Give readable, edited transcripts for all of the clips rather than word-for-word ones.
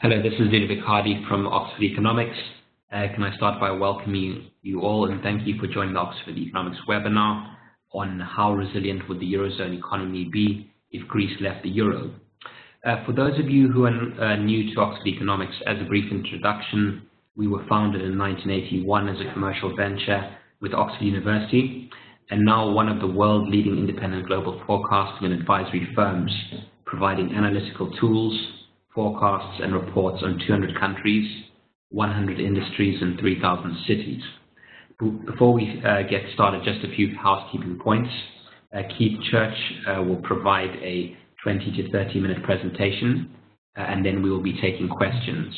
Hello, this is Ludovic Hardy from Oxford Economics. Can I start by welcoming you all and thank you for joining the Oxford Economics webinar on how resilient would the Eurozone economy be if Greece left the Euro. For those of you who are new to Oxford Economics, as a brief introduction, we were founded in 1981 as a commercial venture with Oxford University, and now one of the world-leading independent global forecasting and advisory firms, providing analytical tools, forecasts and reports on 200 countries, 100 industries and 3,000 cities. Before we get started, just a few housekeeping points. Keith Church will provide a 20 to 30 minute presentation, and then we will be taking questions.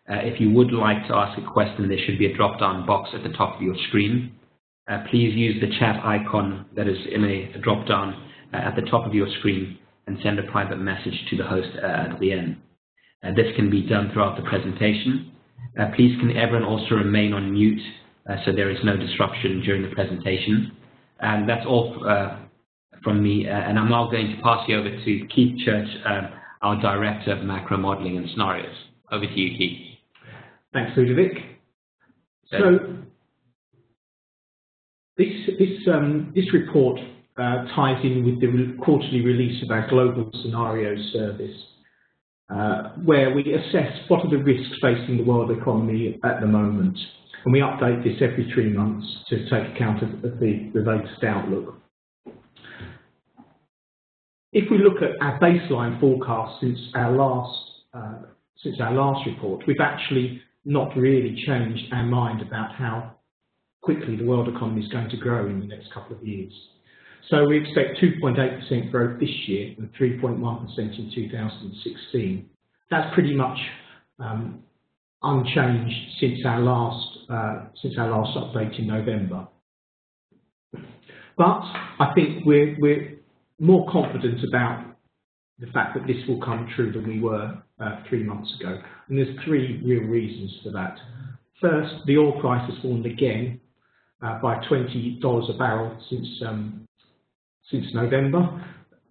If you would like to ask a question, there should be a drop-down box at the top of your screen. Please use the chat icon that is in a drop-down at the top of your screen and send a private message to the host at the end. This can be done throughout the presentation. Please can everyone also remain on mute so there is no disruption during the presentation. And that's all from me. And I'm now going to pass you over to Keith Church, our Director of Macro Modeling and Scenarios. Over to you, Keith. Thanks, Ludovic. So this report ties in with the quarterly release of our Global Scenarios Service, where we assess what are the risks facing the world economy at the moment. And we update this every 3 months to take account of the latest outlook. If we look at our baseline forecast since our last report, we've actually not really changed our mind about how quickly the world economy is going to grow in the next couple of years. So we expect 2.8% growth this year and 3.1% in 2016. That's pretty much unchanged since our last update in November. But I think we're more confident about the fact that this will come true than we were 3 months ago. And there's 3 real reasons for that. First, the oil price has fallen again by $20 a barrel since November.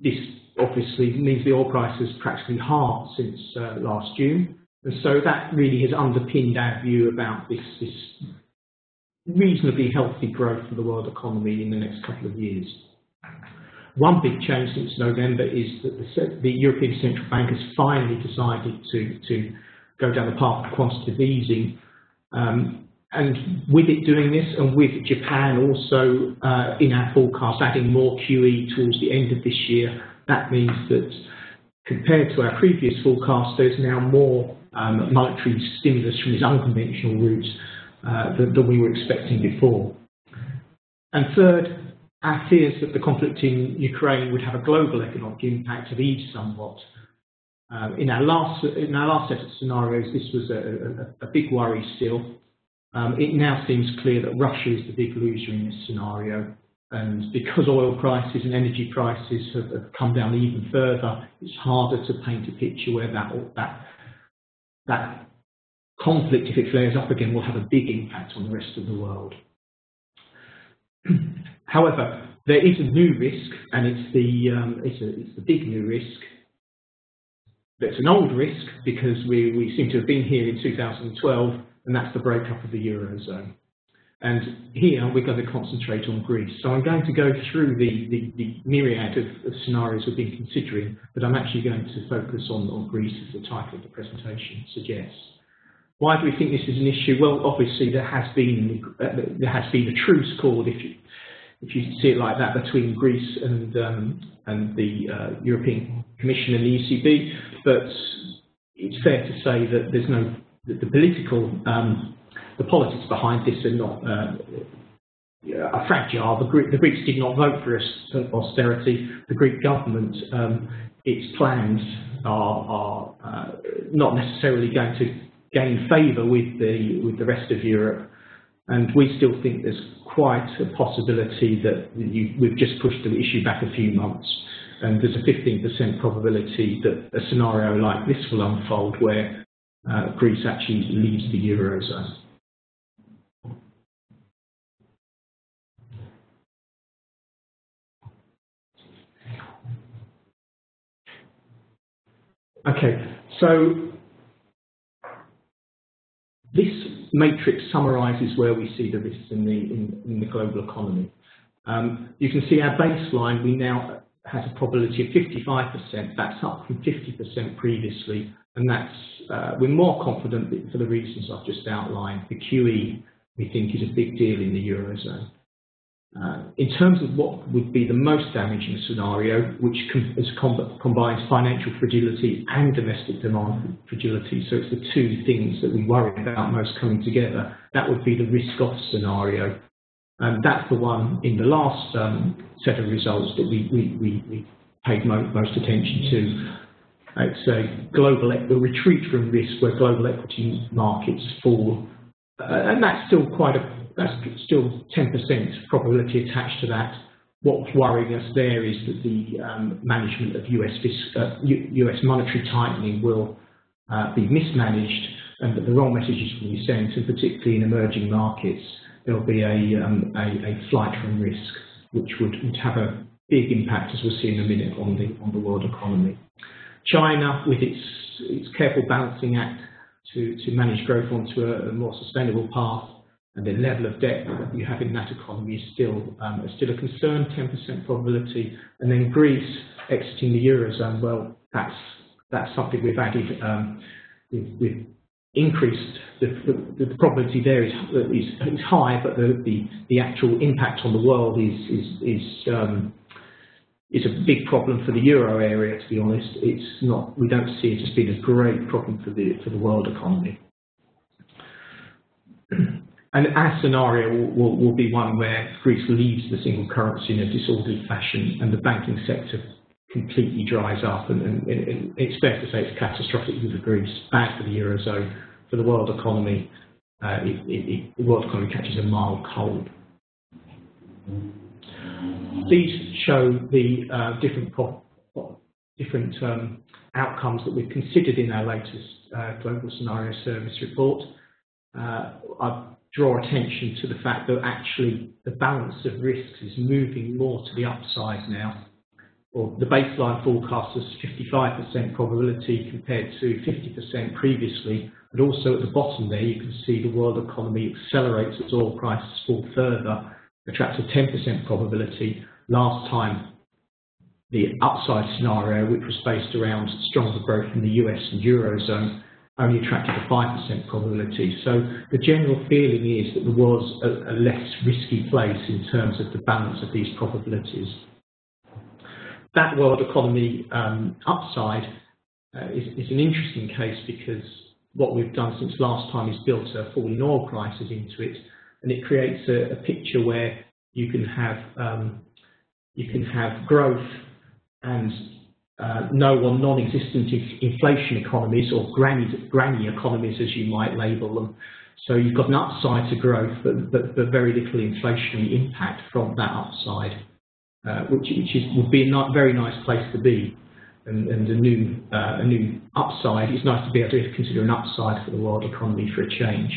This obviously means the oil price has practically halved since last June, and so that really has underpinned our view about this reasonably healthy growth for the world economy in the next couple of years. One big change since November is that the European Central Bank has finally decided to go down the path of quantitative easing. And with it doing this, and with Japan also in our forecast adding more QE towards the end of this year, that means that compared to our previous forecast, there's now more monetary stimulus from these unconventional routes than we were expecting before. And third, our fears that the conflict in Ukraine would have a global economic impact have eased somewhat. In our last set of scenarios, this was a big worry still. It now seems clear that Russia is the big loser in this scenario, and because oil prices and energy prices have come down even further, it's harder to paint a picture where that conflict, if it flares up again, will have a big impact on the rest of the world. However, there is a new risk, and it's the big new risk. It's an old risk because we seem to have been here in 2012. And that's the breakup of the Eurozone. And here we're going to concentrate on Greece. So I'm going to go through the myriad of scenarios we've been considering, but I'm actually going to focus on Greece as the title of the presentation suggests. Why do we think this is an issue? Well, obviously there has been a truce called, if you see it like that, between Greece and the European Commission and the ECB. But it's fair to say that there's no the politics behind this are not are fragile. The Greeks did not vote for austerity. The Greek government, its plans are not necessarily going to gain favour with the rest of Europe, and we still think there's quite a possibility that we've just pushed the issue back a few months, and there's a 15% probability that a scenario like this will unfold where Greece actually leaves the Eurozone. Okay, so this matrix summarises where we see the risks in the global economy. You can see our baseline, we now has a probability of 55%. That's up from 50% previously, and that's we're more confident for the reasons I've just outlined. The QE, we think, is a big deal in the Eurozone. In terms of what would be the most damaging scenario, which combines financial fragility and domestic demand fragility, so it's the two things that we worry about most coming together, that would be the risk-off scenario. And that's the one in the last set of results that we paid most attention to. It's a retreat from risk where global equity markets fall, and that's still that's still 10% probability attached to that. What's worrying us there is that the management of US monetary tightening will be mismanaged, and that the wrong messages will be sent, and particularly in emerging markets, there'll be a flight from risk, which would have a big impact, as we'll see in a minute, on the world economy. China, with its careful balancing act to manage growth onto a more sustainable path, and the level of debt that you have in that economy is still a concern, 10% probability. And then Greece exiting the Eurozone, well, that's something we've added. We've increased the probability there is high, but the actual impact on the world is a big problem for the euro area. To be honest, it's not. We don't see it as being a great problem for the world economy. And our scenario will be one where Greece leaves the single currency in a disorderly fashion, and the banking sector completely dries up. And it's fair to say it's catastrophic for Greece, bad for the Eurozone. For the world economy, the world economy catches a mild cold. These show the different outcomes that we've considered in our latest Global Scenario Service report. I draw attention to the fact that actually the balance of risks is moving more to the upside now. Or the baseline forecast is 55% probability compared to 50% previously, but also at the bottom there you can see the world economy accelerates as oil prices fall further, attracts a 10% probability. Last time, the upside scenario, which was based around stronger growth in the US and Eurozone, only attracted a 5% probability. So the general feeling is that there was a less risky place in terms of the balance of these probabilities. That world economy upside is an interesting case, because what we've done since last time is built a fall in oil prices into it, and it creates a picture where you can have growth and no or non-existent inflation economies, or granny economies as you might label them. So you've got an upside to growth, but very little inflationary impact from that upside, which would be a very nice place to be. And a new upside. It's nice to be able to consider an upside for the world economy for a change.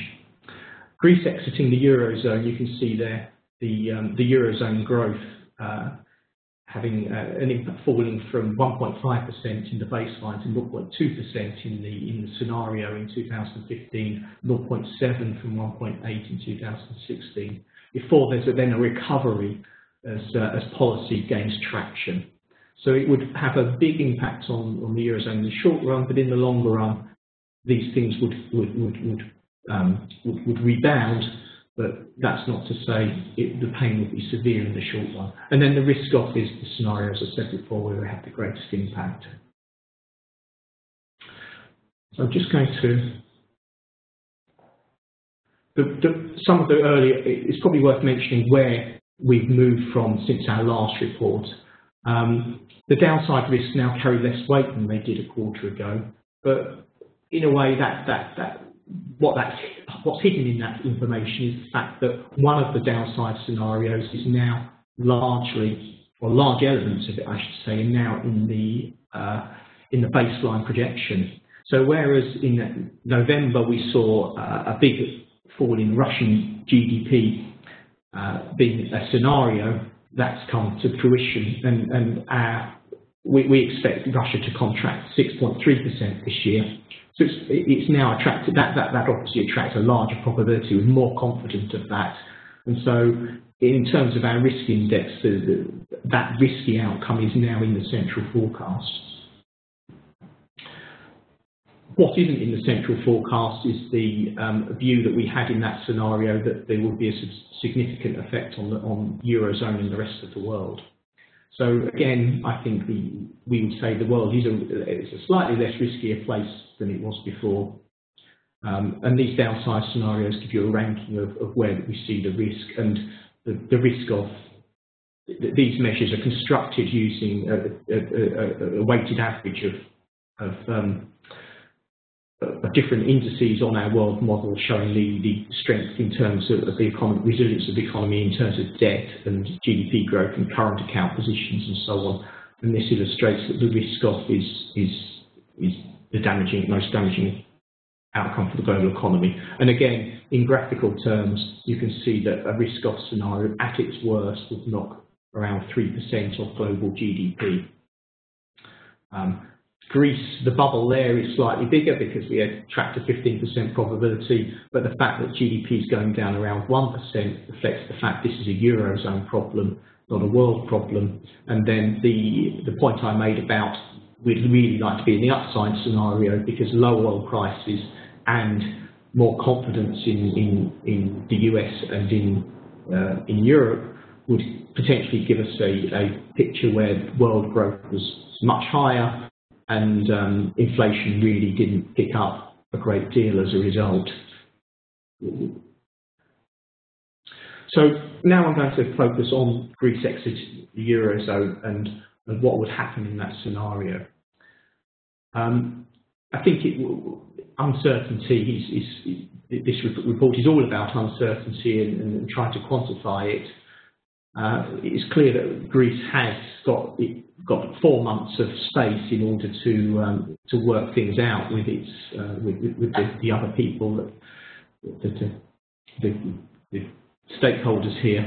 Greece exiting the Eurozone, you can see there the Eurozone growth having an impact falling from 1.5% in the baseline to 0.2% in the scenario in 2015, 0.7 from 1.8 in 2016. Before there's then a recovery as policy gains traction. So it would have a big impact on the Eurozone in the short run, but in the longer run, these things would rebound. But that's not to say the pain would be severe in the short run. And then the risk-off is the scenario, as I said before, where we have the greatest impact. So I'm just going to some of the earlier. It's probably worth mentioning where we've moved from since our last report. The downside risks now carry less weight than they did a quarter ago, but in a way what's hidden in that information is the fact that one of the downside scenarios is now largely, or large elements of it I should say, now in the baseline projection. So whereas in November we saw a big fall in Russian GDP being a scenario, that's come to fruition, and our we expect Russia to contract 6.3% this year. So it's now attracted, that obviously attracts a larger probability. We're more confident of that. And so in terms of our risk index, that risky outcome is now in the central forecast. What isn't in the central forecast is the view that we had in that scenario that there would be a significant effect on Eurozone and the rest of the world. So again, I think we would say the world is a slightly less riskier place than it was before. And these downside scenarios give you a ranking of where we see the risk, and the risk of these measures are constructed using a weighted average of different indices on our world model, showing the strength in terms of the economy, resilience of the economy in terms of debt and GDP growth and current account positions and so on. And this illustrates that the risk off is the most damaging outcome for the global economy. And again, in graphical terms, you can see that a risk off scenario at its worst would knock around 3% of global GDP. Greece, the bubble there is slightly bigger because we attract a 15% probability, but the fact that GDP is going down around 1% reflects the fact this is a Eurozone problem, not a world problem. And then the point I made about we'd really like to be in the upside scenario because low oil prices and more confidence in the US and in Europe would potentially give us a picture where world growth was much higher and inflation really didn't pick up a great deal as a result. So now I'm going to focus on Greece exit the Eurozone and what would happen in that scenario. I think uncertainty this report is all about uncertainty and trying to quantify it. It's clear that Greece has got 4 months of space in order to work things out with its with the other people, the stakeholders here.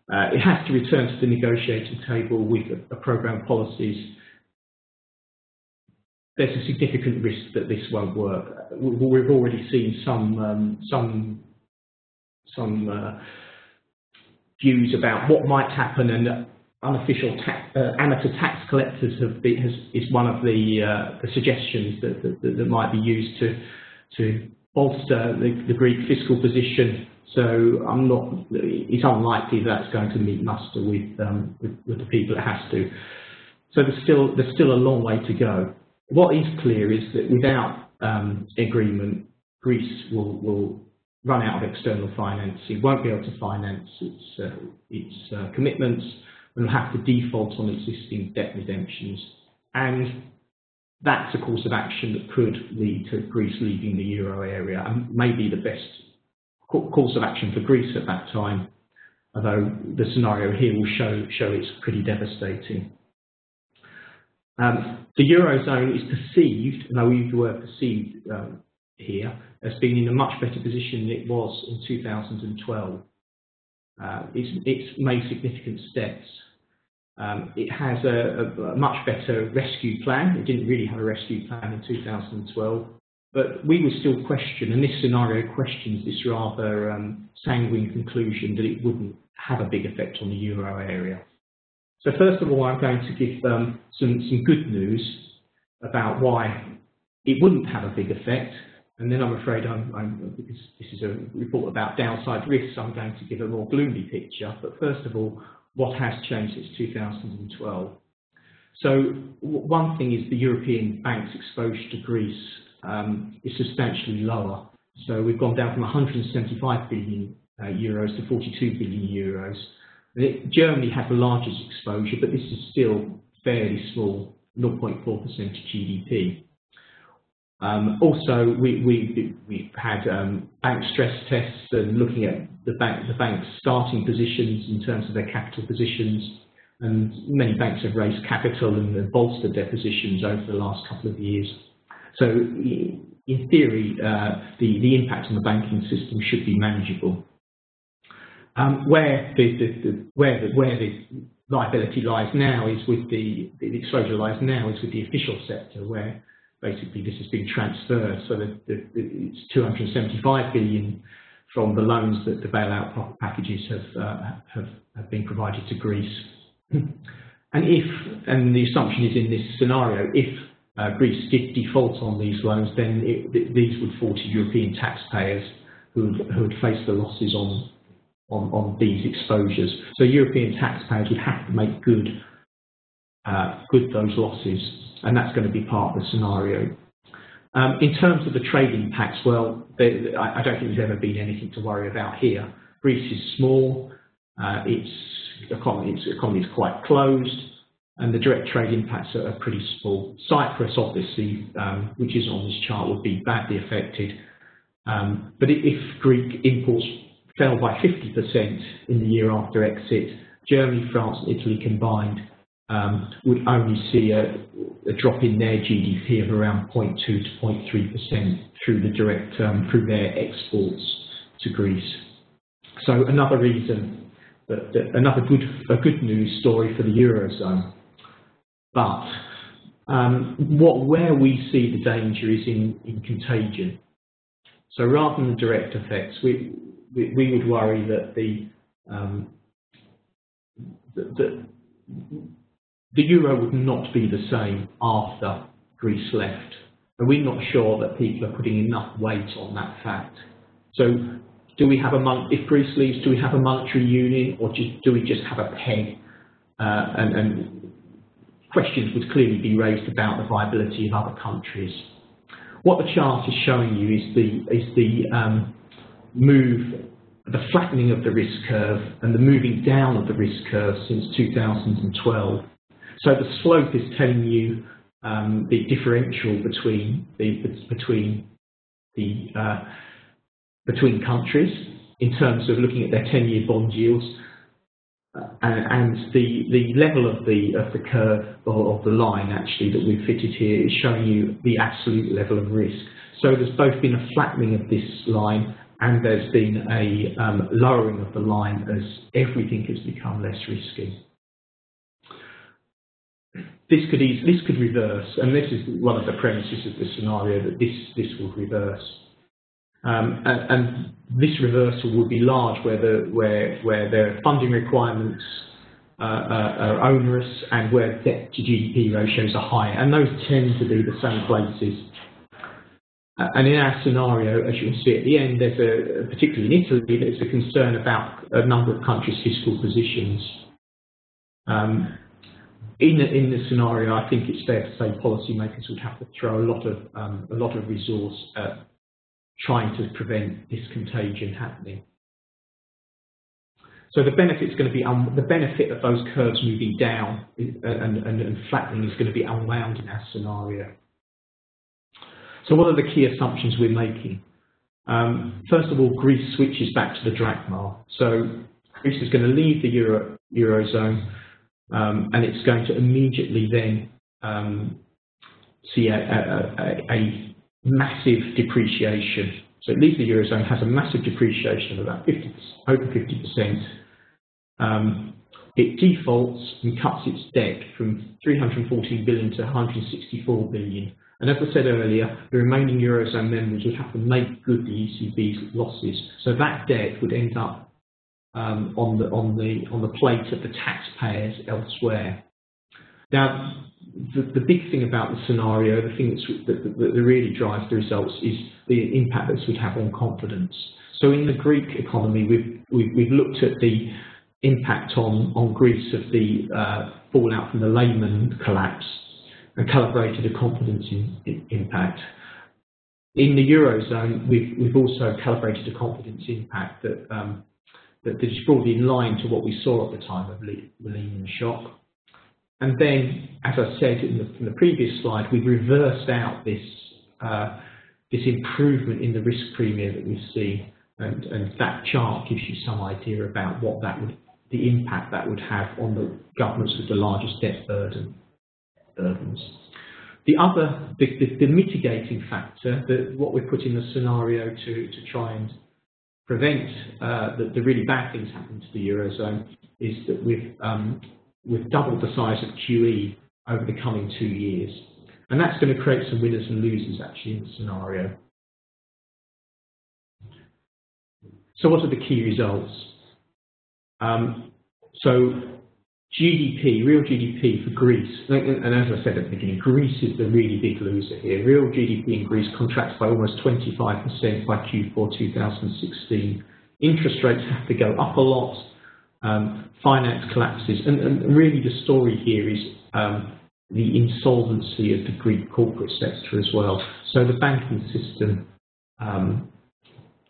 It has to return to the negotiating table with a programme of policies. There's a significant risk that this won't work. We've already seen some views about what might happen, and unofficial amateur tax collectors is one of the suggestions that might be used to bolster the Greek fiscal position. So it's unlikely that's going to meet muster with the people it has to. So there's still a long way to go. What is clear is that without agreement, Greece will run out of external financing, won't be able to finance its commitments, and will have to default on existing debt redemptions. And that's a course of action that could lead to Greece leaving the euro area, and maybe the best course of action for Greece at that time, although the scenario here will show it's pretty devastating. The Eurozone is perceived, and I use the word perceived here, as being in a much better position than it was in 2012. It's made significant steps. It has a much better rescue plan. It didn't really have a rescue plan in 2012, but we would still question, and this scenario questions this rather sanguine conclusion that it wouldn't have a big effect on the euro area. So first of all, I'm going to give some good news about why it wouldn't have a big effect, and then I'm afraid because this is a report about downside risks, I'm going to give a more gloomy picture. But first of all, what has changed since 2012? So one thing is the European banks' exposure to Greece is substantially lower. So we've gone down from 175 billion euros to 42 billion euros. Germany had the largest exposure, but this is still fairly small, 0.4% of GDP. Also, we've had bank stress tests and looking at the bank's starting positions in terms of their capital positions, and many banks have raised capital and bolstered their positions over the last couple of years. So, in theory, the impact on the banking system should be manageable. Where the liability lies now is with the exposure lies now is with the official sector, where basically this has been transferred. So that it's 275 billion from the loans that the bailout packages have been provided to Greece. And the assumption is, in this scenario, if Greece did default on these loans, then these would fall to European taxpayers who would face the losses on these exposures. So European taxpayers would have to make good those losses, and that's going to be part of the scenario. In terms of the trade impacts, well, I don't think there's ever been anything to worry about here. Greece is small, its economy is quite closed, and the direct trade impacts are pretty small. Cyprus, obviously, which is on this chart, would be badly affected. But if Greek imports fell by 50% in the year after exit, Germany, France and Italy combined would only see a drop in their GDP of around 0.2 to 0.3% through the direct through their exports to Greece. So another reason, another good news story for the Eurozone. But where we see the danger is in contagion. So rather than the direct effects, we would worry that the euro would not be the same after Greece left. And we're not sure that people are putting enough weight on that fact. So do we have if Greece leaves, do we have a monetary union, or do we just have a peg? And questions would clearly be raised about the viability of other countries. What the chart is showing you is the flattening of the risk curve and the moving down of the risk curve since 2012. So the slope is telling you the differential between countries in terms of looking at their 10-year bond yields, and the level of the curve, or of the line actually that we've fitted here, is showing you the absolute level of risk. So there's both been a flattening of this line, and there's been a lowering of the line as everything has become less risky. This could reverse, and this is one of the premises of the scenario, that this will reverse. And this reversal will be large where their funding requirements are onerous, and where debt to GDP ratios are high, and those tend to be the same places. And in our scenario, as you can see at the end, there's particularly in Italy, there's a concern about a number of countries' fiscal positions. In the scenario, I think it's fair to say policymakers would have to throw a lot of resource at trying to prevent this contagion happening. So the benefit's going to be the benefit of those curves moving down and flattening is going to be unwound in our scenario. So what are the key assumptions we're making? First of all, Greece switches back to the drachma. So Greece is going to leave the Eurozone, and it's going to immediately then see a massive depreciation. So it leaves the Eurozone, has a massive depreciation of about over 50%. It defaults and cuts its debt from 314 billion to 164 billion. And as I said earlier, the remaining Eurozone members would have to make good the ECB's losses. So that debt would end up on the plate of the taxpayers elsewhere. Now, the big thing about the scenario, the thing that really drives the results, is the impact this would have on confidence. So in the Greek economy, we've looked at the impact on Greece of the fallout from the Lehman collapse and calibrated a confidence impact. In the Eurozone, we've also calibrated a confidence impact that is broadly in line to what we saw at the time of the Lehman shock. And then, as I said in the previous slide, we've reversed out this improvement in the risk premium that we see, and that chart gives you some idea about what the impact that would have on the governments with the largest debt burdens. The mitigating factor, what we put in the scenario to try and prevent the really bad things happening to the Eurozone, is that with double the size of QE over the coming 2 years. And that's going to create some winners and losers actually in the scenario. So what are the key results? So GDP, real GDP for Greece, and as I said at the beginning, Greece is the really big loser here. Real GDP in Greece contracts by almost 25% by Q4 2016. Interest rates have to go up a lot. Finance collapses, and really the story here is the insolvency of the Greek corporate sector as well. So the banking system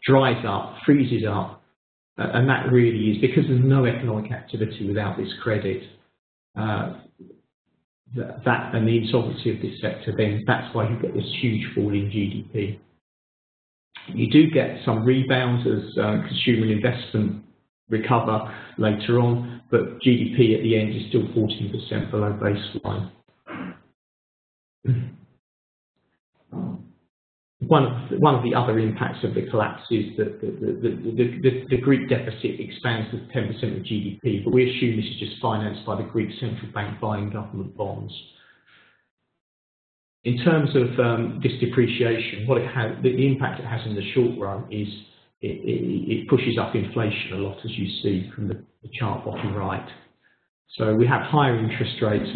dries up, freezes up, and that really is because there's no economic activity without this credit. That and the insolvency of this sector, then that's why you get this huge fall in GDP. You do get some rebounds as consumer investment recover later on, but GDP at the end is still 14% below baseline. One of the other impacts of the collapse is that the Greek deficit expands to 10% of GDP, but we assume this is just financed by the Greek central bank buying government bonds. In terms of this depreciation, what it has, the impact it has in the short run is it pushes up inflation a lot, as you see from the chart bottom right. So we have higher interest rates,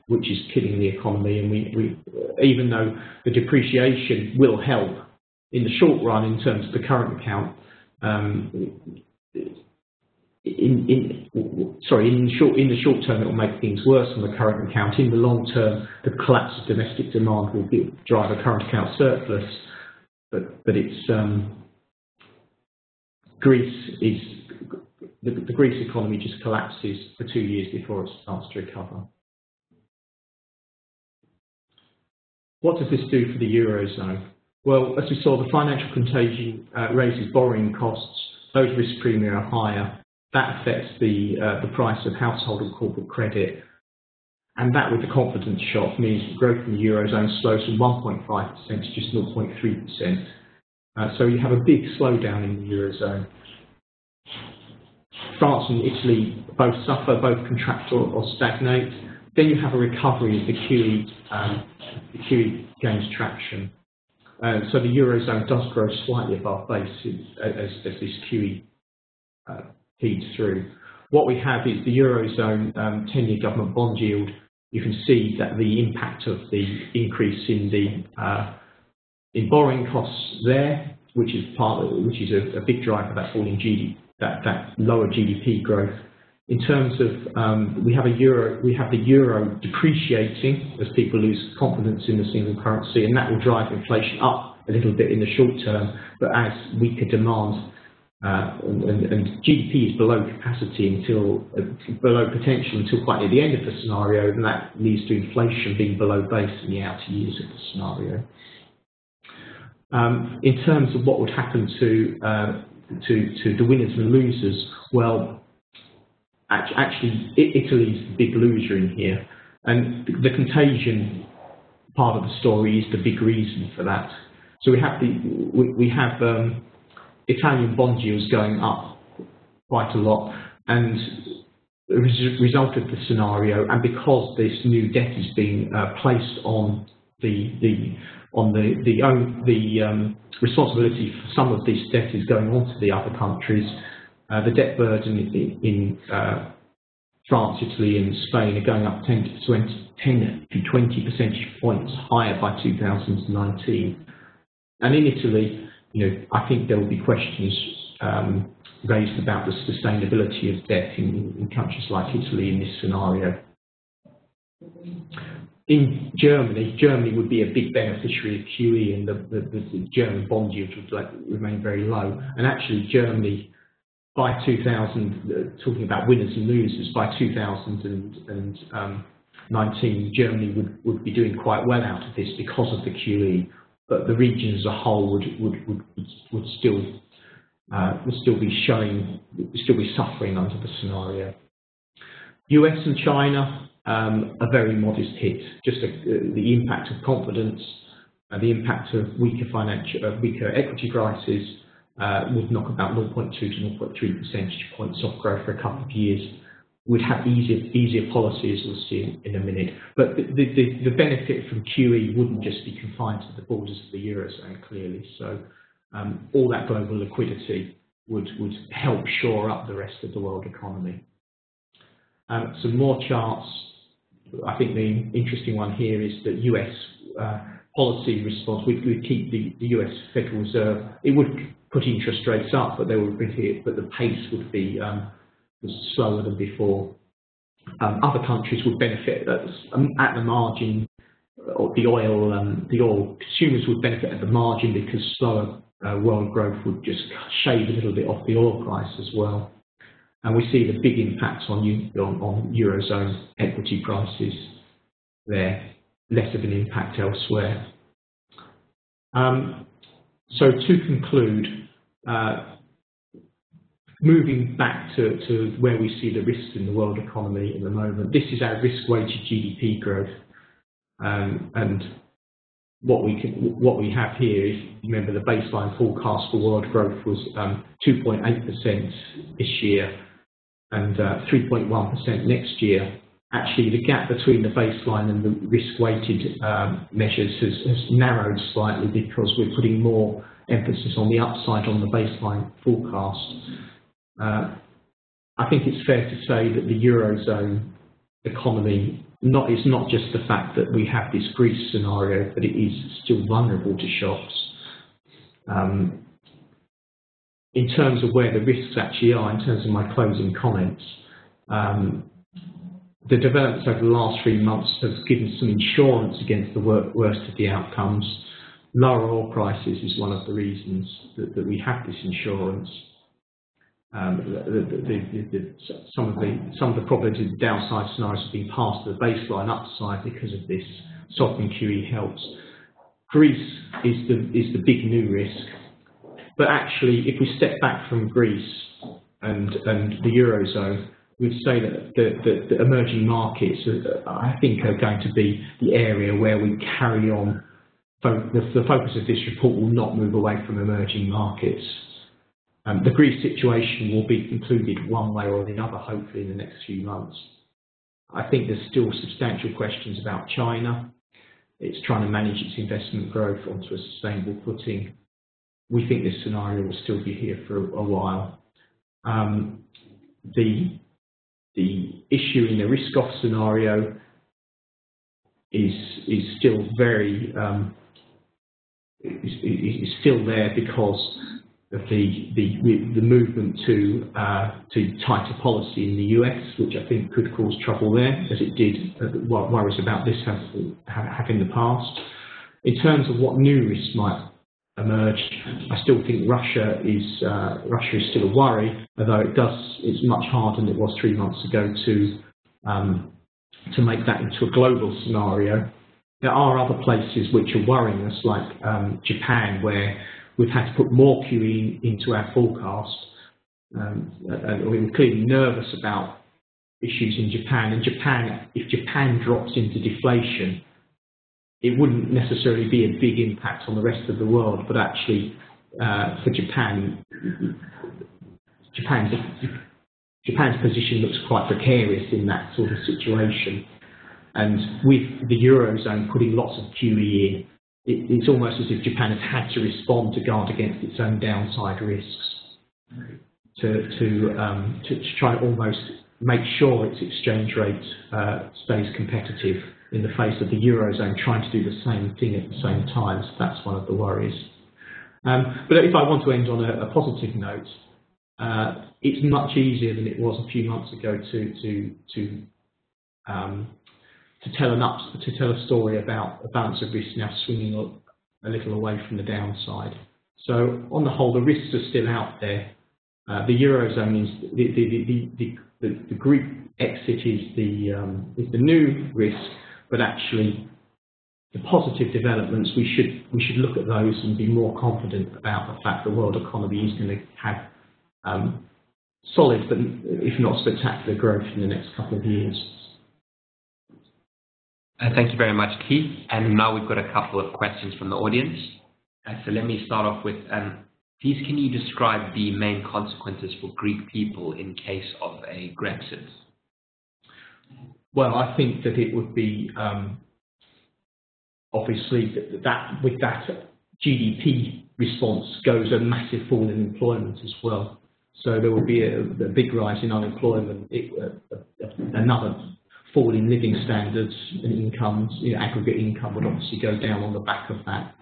which is killing the economy, and we even though the depreciation will help in the short run in terms of the current account, in the short term it will make things worse on the current account. In the long term, the collapse of domestic demand will drive a current account surplus, but it's the Greece economy just collapses for 2 years before it starts to recover. What does this do for the Eurozone? Well, as we saw, the financial contagion raises borrowing costs. Those risk premia are higher. That affects the price of household and corporate credit. And that, with the confidence shock, means that growth in the Eurozone slows from 1.5% to just 0.3%. So you have a big slowdown in the Eurozone. France and Italy both suffer, both contract or stagnate. Then you have a recovery as the QE gains traction. So the Eurozone does grow slightly above base as this QE feeds through. What we have is the Eurozone 10-year government bond yield. You can see that the impact of the increase in borrowing costs there, which is a big driver of that falling GDP. That lower GDP growth. In terms of we have the euro depreciating as people lose confidence in the single currency, and that will drive inflation up a little bit in the short term. But as weaker demand and GDP is below capacity below potential until quite near the end of the scenario, and that leads to inflation being below base in the outer years of the scenario. In terms of what would happen to the winners and losers, well, actually, Italy's the big loser in here, and the contagion part of the story is the big reason for that. So we have Italian bond yields going up quite a lot, and as a result of the scenario, and because this new debt is being placed on the responsibility for some of this debt is going on to the other countries. The debt burden in France, Italy, and Spain are going up 10 to 20 percentage points higher by 2019. And in Italy, I think there will be questions raised about the sustainability of debt in countries like Italy in this scenario. In Germany would be a big beneficiary of QE, and the German bond yields would remain very low. And actually, Germany, by 2000, talking about winners and losers, by 2019, Germany would be doing quite well out of this because of the QE. But the region as a whole would still be suffering under the scenario. US and China. A very modest hit, just the impact of confidence, the impact of weaker equity prices would knock about 0.2 to 0.3 percentage points off growth for a couple of years. would have easier policies, we'll see in a minute. But the benefit from QE wouldn't just be confined to the borders of the Eurozone, clearly. So all that global liquidity would help shore up the rest of the world economy. Some more charts. I think the interesting one here is that US policy response. We'd keep the US Federal Reserve. It would put interest rates up, but they would bring it, but the pace would be was slower than before. Other countries would benefit at the margin, or the oil consumers would benefit at the margin because slower world growth would just shave a little bit off the oil price as well. And we see the big impacts on Eurozone equity prices there, less of an impact elsewhere. So to conclude, moving back to where we see the risks in the world economy at the moment, this is our risk-weighted GDP growth, and what we have here is, remember, the baseline forecast for world growth was 2.8% this year and 3.1% next year. Actually, the gap between the baseline and the risk-weighted measures has narrowed slightly because we're putting more emphasis on the upside on the baseline forecast. I think it's fair to say that the Eurozone economy is not just the fact that we have this Greece scenario, but it is still vulnerable to shocks. In terms of where the risks actually are, in terms of my closing comments, the developments over the last 3 months have given some insurance against the worst of the outcomes. Lower oil prices is one of the reasons that we have this insurance. Some of the probability of downside scenarios have been passed to the baseline upside because of this. Softening QE helps. Greece is the big new risk, but actually, if we step back from Greece and the Eurozone, we'd say that the emerging markets, I think, are going to be the area where we carry on. The focus of this report will not move away from emerging markets. The Greece situation will be concluded one way or the other, hopefully, in the next few months. I think there's still substantial questions about China. It's trying to manage its investment growth onto a sustainable footing. We think this scenario will still be here for a while. The issue in the risk-off scenario is still very is still there because of the movement to tighter policy in the US, which I think could cause trouble there, as it did. Worries about this have in the past. In terms of what new risks might emerge, I still think Russia is still a worry, although it's much harder than it was 3 months ago to make that into a global scenario. There are other places which are worrying us, like Japan, where we've had to put more QE into our forecast, and we're clearly nervous about issues in Japan. And if Japan drops into deflation, it wouldn't necessarily be a big impact on the rest of the world, but actually for Japan's position looks quite precarious in that sort of situation. And with the Eurozone putting lots of QE in, it's almost as if Japan has had to respond to guard against its own downside risks, to try to almost make sure its exchange rate stays competitive in the face of the Eurozone trying to do the same thing at the same time. So that's one of the worries. But if I want to end on a positive note, it's much easier than it was a few months ago to tell a story about a balance of risk now swinging a little away from the downside. So on the whole, the risks are still out there. The Eurozone is the Greek exit is the new risk, but actually the positive developments, we should look at those and be more confident about the fact the world economy is going to have solid, but if not spectacular, growth in the next couple of years. Thank you very much, Keith. And now we've got a couple of questions from the audience. So let me start off with, please can you describe the main consequences for Greek people in case of a Brexit? Well, I think that it would be obviously that with that GDP response goes a massive fall in employment as well. So there will be a big rise in unemployment, another fall in living standards and incomes. Aggregate income would obviously go down on the back of that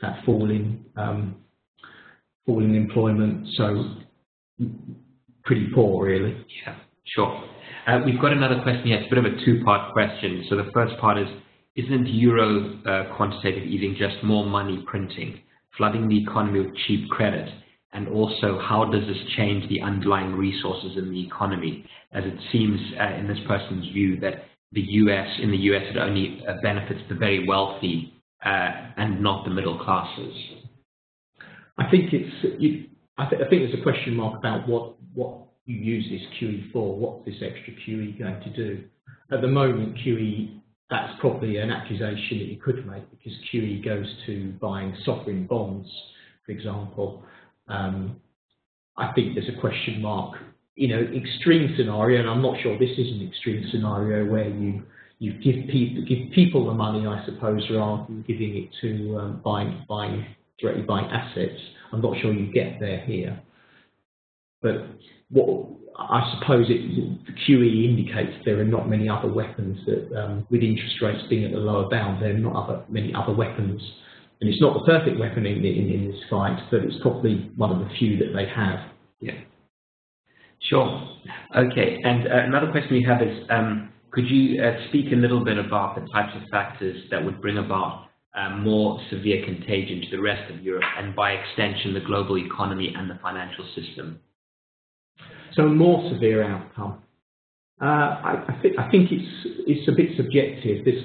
that fall in employment. So pretty poor, really. Yeah, sure. We've got another question here. It's a bit of a two-part question. So the first part is, isn't Euro quantitative easing just more money printing, flooding the economy with cheap credit? And also, how does this change the underlying resources in the economy? As it seems, in this person's view, that in the US, it only benefits the very wealthy and not the middle classes. I think I think there's a question mark about what you use this QE for. What's this extra QE going to do? At the moment, QE, that's probably an accusation that you could make, because QE goes to buying sovereign bonds, for example. I think there's a question mark. Extreme scenario, and I'm not sure this is an extreme scenario where you give people the money, I suppose, rather than giving it to directly buying assets. I'm not sure you get there here. But what I suppose the QE indicates there are not many other weapons that, with interest rates being at the lower bound, there are not many other weapons. And it's not the perfect weapon in this fight, but it's probably one of the few that they have. Yeah. Sure. Okay. And another question we have is, could you speak a little bit about the types of factors that would bring about more severe contagion to the rest of Europe, and by extension, the global economy and the financial system? So a more severe outcome. I think it's a bit subjective. This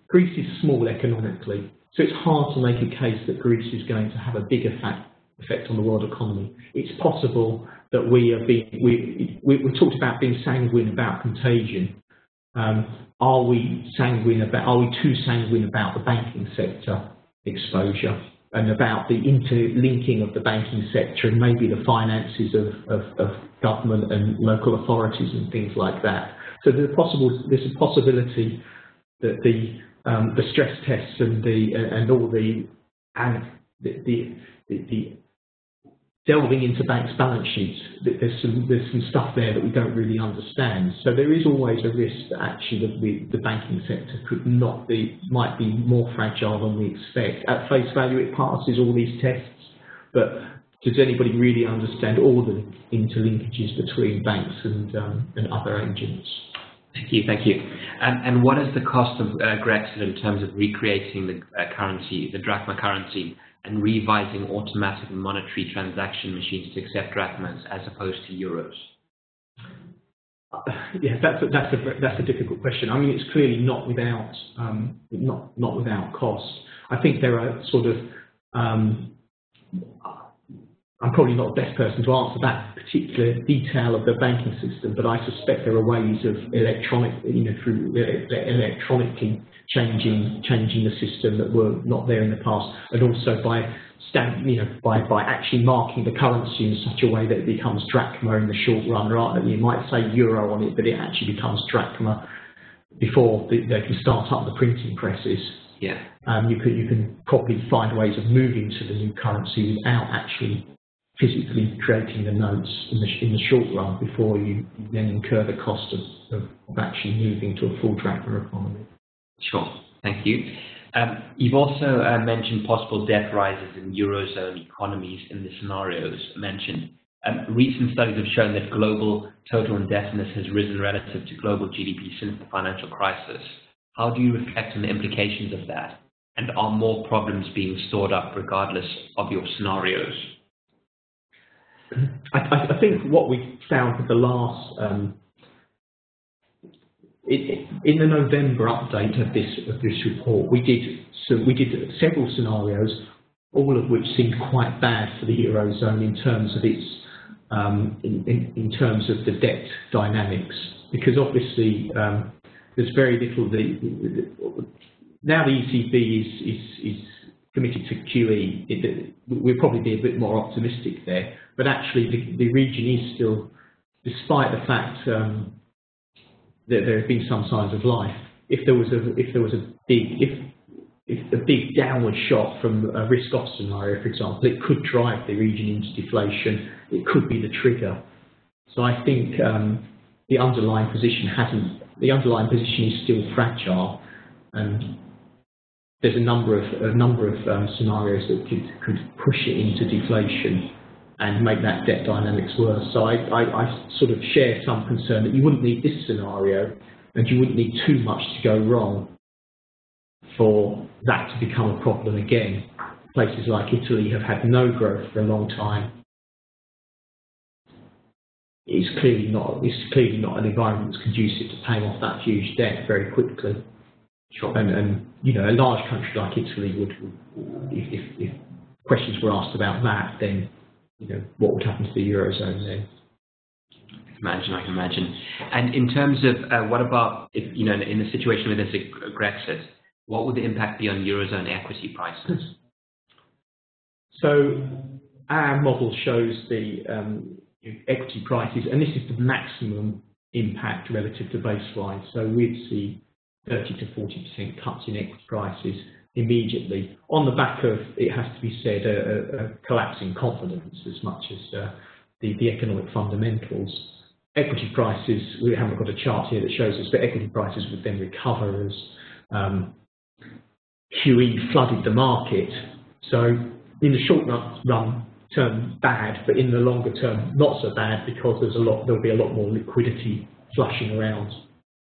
Greece is small economically, so it's hard to make a case that Greece is going to have a big effect on the world economy. It's possible that we talked about being sanguine about contagion. Are we too sanguine about the banking sector exposure and about the interlinking of the banking sector and maybe the finances of government and local authorities and things like that? So there's a possibility that the stress tests and the delving into banks' balance sheets, there's some stuff there that we don't really understand. So there is always a risk that actually the banking sector might be more fragile than we expect. At face value, it passes all these tests, but does anybody really understand all the interlinkages between banks and other agents? Thank you. And what is the cost of Grexit in terms of recreating the currency, the drachma currency, and revising automatic monetary transaction machines to accept drachmas as opposed to euros? Yeah, that's a difficult question. I mean, it's clearly not without cost. I think there are sort of I'm probably not the best person to answer that particular detail of the banking system, but I suspect there are ways of through electronically changing the system that were not there in the past, and also by actually marking the currency in such a way that it becomes drachma in the short run. Right? You might say euro on it, but it actually becomes drachma before they can start up the printing presses. Yeah. You can probably find ways of moving to the new currency without actually physically creating the notes in the short run before you then incur the cost of actually moving to a full drachma economy. Sure, thank you. You've also mentioned possible debt rises in Eurozone economies in the scenarios mentioned. Recent studies have shown that global total indebtedness has risen relative to global GDP since the financial crisis. How do you reflect on the implications of that? And are more problems being stored up regardless of your scenarios? I think what we found with the last in the November update of this report, we did several scenarios, all of which seemed quite bad for the Eurozone in terms of its in terms of the debt dynamics, because obviously there's very little. Now the ECB is committed to QE. We'll probably be a bit more optimistic there, but actually the region is still, despite the fact there have been some signs of life. If there was a big downward shock from a risk-off scenario, for example, it could drive the region into deflation. It could be the trigger. So I think the underlying position is still fragile, and there's a number of scenarios that could push it into deflation and make that debt dynamics worse. So I sort of share some concern that you wouldn't need this scenario, and you wouldn't need too much to go wrong for that to become a problem again. Places like Italy have had no growth for a long time. It's clearly not an environment that's conducive to paying off that huge debt very quickly. Sure. And you know, a large country like Italy would, if questions were asked about that, then you know, what would happen to the Eurozone then? I can imagine. And in terms of what about if, you know, in a situation where there's a Brexit, what would the impact be on Eurozone equity prices? So our model shows the equity prices, and this is the maximum impact relative to baseline. So we'd see 30 to 40% cuts in equity prices immediately, on the back of, it has to be said, a collapsing confidence as much as the economic fundamentals. Equity prices, we haven't got a chart here that shows us, but equity prices would then recover as QE flooded the market. So in the short run term, bad, but in the longer term, not so bad, because there'll be a lot more liquidity flushing around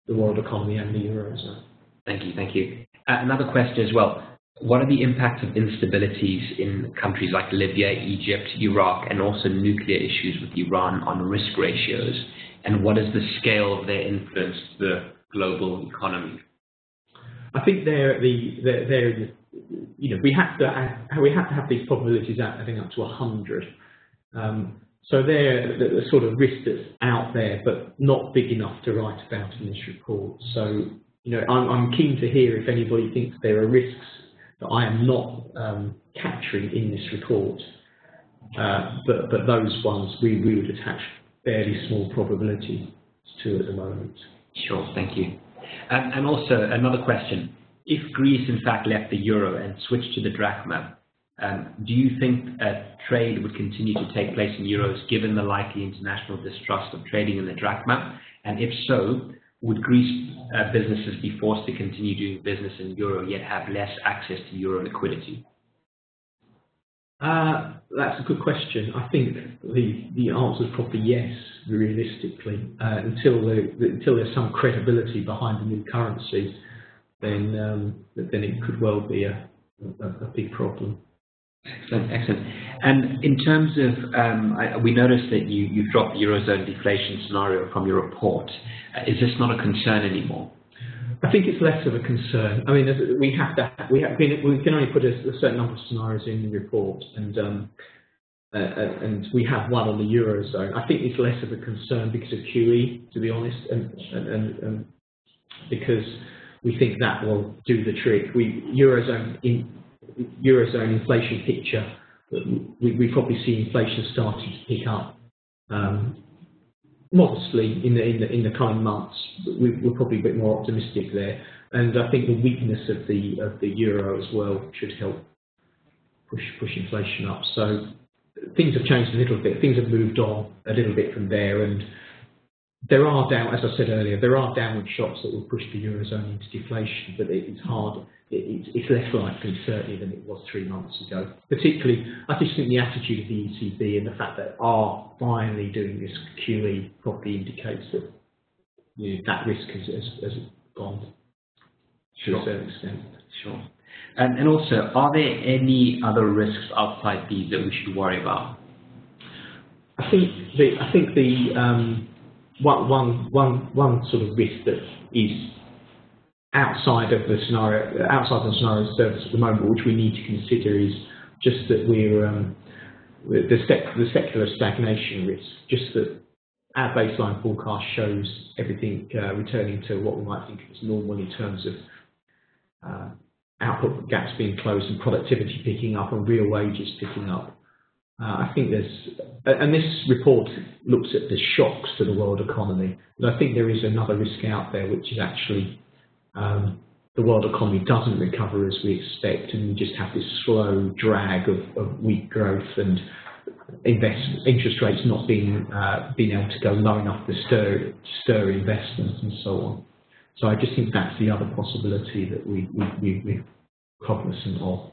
the world economy and the Eurozone. Thank you. Another question as well. What are the impacts of instabilities in countries like Libya, Egypt, Iraq, and also nuclear issues with Iran on risk ratios? And what is the scale of their influence to the global economy? I think you know, we have to have these probabilities adding up to 100. So they're the sort of risk that's out there, but not big enough to write about in this report. So, you know, I'm keen to hear if anybody thinks there are risks that I am not capturing in this report. But those ones we would attach fairly small probability to at the moment. Sure, thank you. And also another question. If Greece in fact left the euro and switched to the drachma, do you think trade would continue to take place in euros given the likely international distrust of trading in the drachma? And if so, would Greece businesses be forced to continue doing business in euro yet have less access to euro liquidity? That's a good question. I think the answer is probably yes, realistically. Until there's some credibility behind the new currency, then it could well be a big problem. Excellent. And in terms of, we noticed that you've dropped the Eurozone deflation scenario from your report. Is this not a concern anymore? I think it's less of a concern. I mean, we can only put a certain number of scenarios in the report, and we have one on the Eurozone. I think it's less of a concern because of QE, to be honest, and because we think that will do the trick. Eurozone inflation picture, we probably see inflation starting to pick up modestly in the coming months. We're probably a bit more optimistic there, and I think the weakness of the euro as well should help push inflation up. So things have changed a little bit. Things have moved on a little bit from there, and there are as I said earlier, there are downward shocks that will push the eurozone into deflation, but it's hard. It's less likely, certainly, than it was 3 months ago. Particularly, I just think the attitude of the ECB and the fact that are finally doing this QE probably indicates that that risk has gone to a certain extent. Sure. And also, are there any other risks outside these that we should worry about? I think the one sort of risk that is outside of the scenario service at the moment, which we need to consider, is just that the secular stagnation risk. Just that our baseline forecast shows everything returning to what we might think of as normal in terms of output gaps being closed and productivity picking up and real wages picking up. I think and this report looks at the shocks to the world economy, but I think there is another risk out there, which is actually the world economy doesn't recover as we expect, and we just have this slow drag of weak growth and interest rates not being able to go low enough to stir investments and so on. So I just think that's the other possibility that we're cognizant of.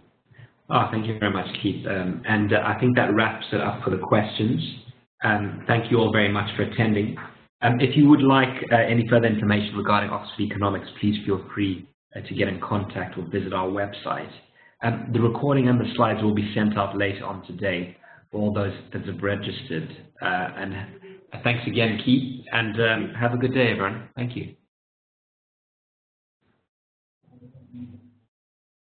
Thank you very much, Keith. And I think that wraps it up for the questions. Thank you all very much for attending. If you would like any further information regarding Oxford Economics, please feel free to get in contact or visit our website. The recording and the slides will be sent out later on today for all those that have registered. And thanks again, Keith, and have a good day, everyone. Thank you.